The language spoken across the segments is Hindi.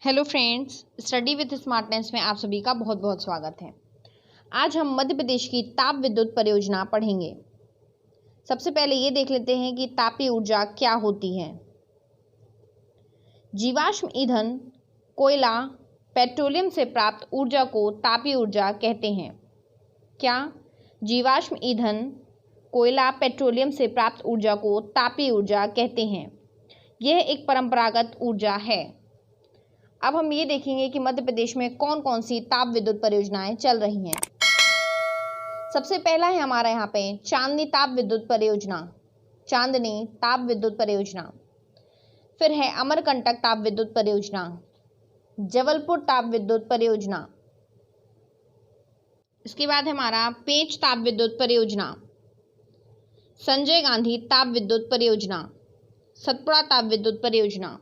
Hello friends, study with smartness में आप सभी का बहुत बहुत स्वागत है। आज हम मध्य प्रदेश की ताप विद्युत परियोजना पढ़ेंगे। सबसे पहले ये देख लेते हैं कि तापीय ऊर्जा क्या होती है। जीवाश्म ईंधन, कोयला, पेट्रोलियम से प्राप्त ऊर्जा को तापीय ऊर्जा कहते हैं। क्या जीवाश्म ईंधन, कोयला, पेट्रोलियम से प्राप्त ऊर्जा को तापीय ऊर्जा कहते हैं। यह एक परंपरागत ऊर्जा है। अब हम ये देखेंगे कि मध्य प्रदेश में कौन कौन सी ताप विद्युत परियोजनाएं चल रही हैं। सबसे पहला है हमारा यहाँ पे चांदनी ताप विद्युत परियोजना, चांदनी ताप विद्युत परियोजना। फिर है अमरकंटक ताप विद्युत परियोजना, जबलपुर ताप विद्युत परियोजना। इसके बाद है हमारा पेंच ताप विद्युत परियोजना, संजय गांधी ताप विद्युत परियोजना, सतपुड़ा ताप विद्युत परियोजना।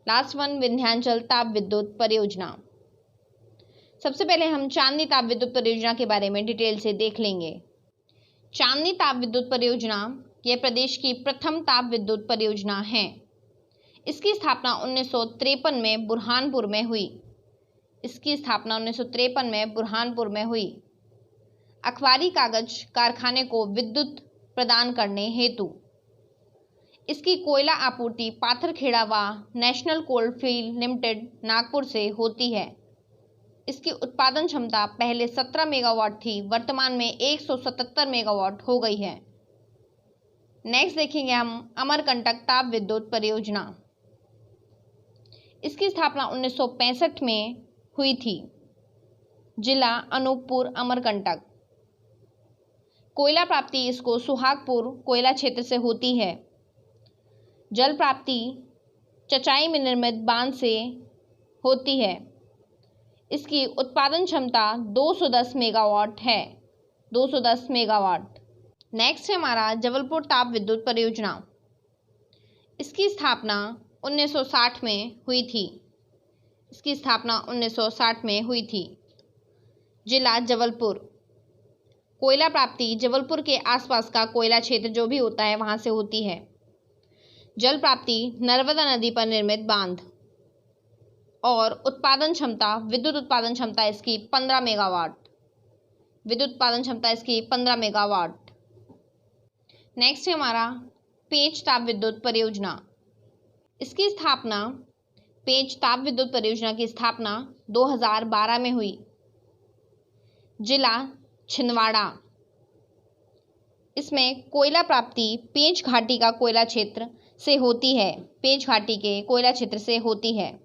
लास्ट वन विंध्याचल ताप विद्युत परियोजना। सबसे पहले हम चांदनी ताप विद्युत परियोजना के बारे में डिटेल से देख लेंगे। चांदनी ताप विद्युत परियोजना यह प्रदेश की प्रथम ताप विद्युत परियोजना है। इसकी स्थापना 1953 में बुरहानपुर में हुई। अखबारी कागज कारखाने को विद्युत प्रदान करने हेतु इसकी कोयला आपूर्ति पाथरखेड़ा व नेशनल कोलफील्ड लिमिटेड नागपुर से होती है। इसकी उत्पादन क्षमता पहले 17 मेगावाट थी, वर्तमान में 177 मेगावाट हो गई है। नेक्स्ट देखेंगे हम अमरकंटक ताप विद्युत परियोजना। इसकी स्थापना 1965 में हुई थी। जिला अनूपपुर, अमरकंटक। कोयला प्राप्ति इसको सुहागपुर कोयला क्षेत्र से होती है। जल प्राप्ति चचाई में निर्मित बांध से होती है। इसकी उत्पादन क्षमता 210 मेगावाट है, 210 मेगावाट। नेक्स्ट है हमारा जबलपुर ताप विद्युत परियोजना। इसकी स्थापना 1960 में हुई थी। जिला जबलपुर। कोयला प्राप्ति जबलपुर के आसपास का कोयला क्षेत्र जो भी होता है वहां से होती है। जल प्राप्ति नर्मदा नदी पर निर्मित बांध और विद्युत उत्पादन क्षमता इसकी 15 मेगावाट। नेक्स्ट है हमारा पेंच ताप विद्युत परियोजना। इसकी स्थापना पेंच ताप विद्युत परियोजना की स्थापना 2012 में हुई। जिला छिंदवाड़ा। इसमें कोयला प्राप्ति पेंच घाटी का कोयला क्षेत्र से होती है, पेंच घाटी के कोयला क्षेत्र से होती है।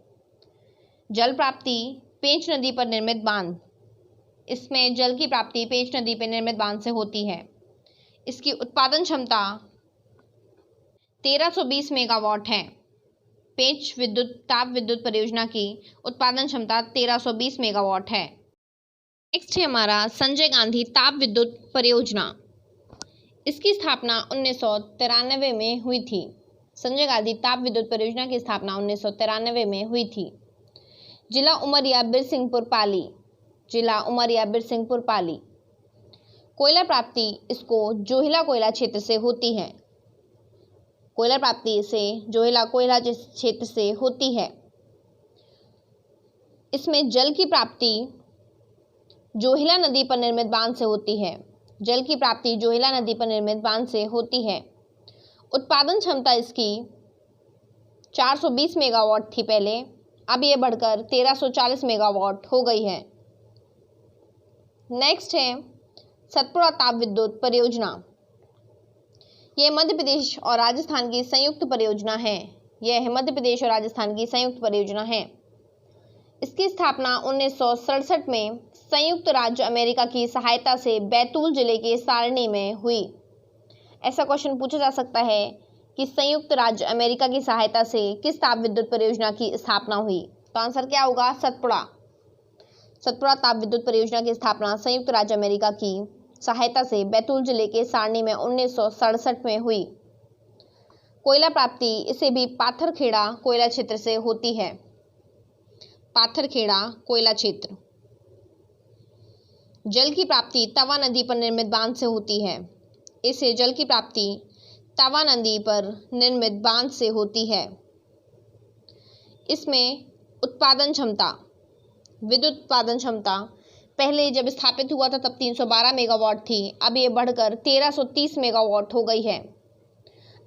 जल प्राप्ति पेंच नदी पर निर्मित बांध। इसमें जल की प्राप्ति पेंच नदी पर निर्मित बांध से होती है। इसकी उत्पादन क्षमता 1320 मेगावाट है। पेंच ताप विद्युत परियोजना की उत्पादन क्षमता 1320 मेगावाट है। नेक्स्ट है हमारा संजय गांधी ताप विद्युत परियोजना। इसकी स्थापना 1993 में हुई थी। संजय गांधी ताप विद्युत परियोजना की स्थापना 1993 में हुई थी। जिला उमरिया बिरसिंहपुर पाली। कोयला प्राप्ति इसको जोहिला कोयला क्षेत्र से होती है। इसमें जल की प्राप्ति जोहिला नदी पर निर्मित बांध से होती है। उत्पादन क्षमता इसकी 420 मेगावाट थी पहले, अब ये बढ़कर 1340 मेगावाट हो गई है। नेक्स्ट है सतपुड़ा ताप विद्युत परियोजना। यह मध्य प्रदेश और राजस्थान की संयुक्त परियोजना है। इसकी स्थापना 1967 में संयुक्त राज्य अमेरिका की सहायता से बैतूल जिले के सारणी में हुई। ऐसा क्वेश्चन पूछा जा सकता है कि संयुक्त राज्य अमेरिका की सहायता से किस ताप विद्युत परियोजना की स्थापना हुई, तो आंसर क्या होगा? सतपुड़ा ताप विद्युत परियोजना की स्थापना संयुक्त राज्य अमेरिका की सहायता से बैतूल जिले के सारणी में 1967 में हुई। कोयला प्राप्ति इसे भी पाथरखेड़ा कोयला क्षेत्र से होती है। जल की प्राप्ति तवा नदी पर निर्मित बांध से होती है। इसमें उत्पादन क्षमता, विद्युत उत्पादन क्षमता पहले जब स्थापित हुआ था तब 312 मेगावाट थी, अब ये बढ़कर 1330 मेगावाट हो गई है।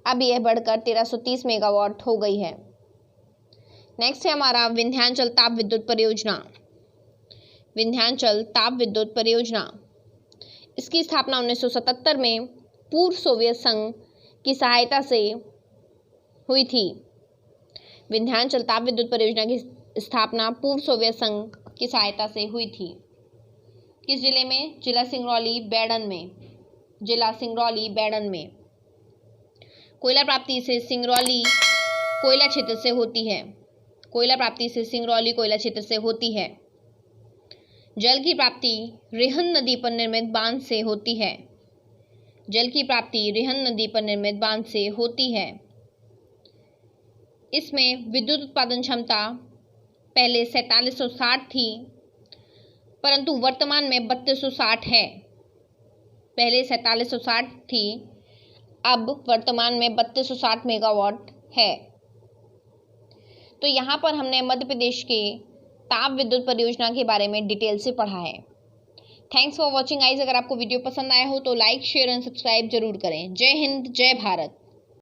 अब यह बढ़कर 1330 मेगावाट हो गई है। नेक्स्ट है हमारा विंध्याचल ताप विद्युत परियोजना। विंध्याचल ताप विद्युत परियोजना, इसकी स्थापना 1977 में पूर्व सोवियत संघ की सहायता से हुई थी। विंध्याचल ताप विद्युत परियोजना की स्थापना पूर्व सोवियत संघ की सहायता से हुई थी। किस जिले में? जिला सिंगरौली बैडन में। जिला सिंगरौली बैडन में। कोयला प्राप्ति से सिंगरौली कोयला क्षेत्र से होती है। कोयला प्राप्ति से सिंगरौली कोयला क्षेत्र से होती है। जल की प्राप्ति रिहन नदी पर निर्मित बांध से होती है। जल की प्राप्ति रिहन नदी पर निर्मित बांध से होती है। इसमें विद्युत उत्पादन क्षमता पहले 4760 थी, परंतु वर्तमान में 3260 है। पहले 4760 थी, अब वर्तमान में 3260 मेगावाट है। तो यहाँ पर हमने मध्य प्रदेश के ताप विद्युत परियोजना के बारे में डिटेल से पढ़ा है। Thanks for watching guys. अगर आपको वीडियो पसंद आया हो तो लाइक, शेयर एंड सब्सक्राइब जरूर करें। जय हिंद, जय भारत।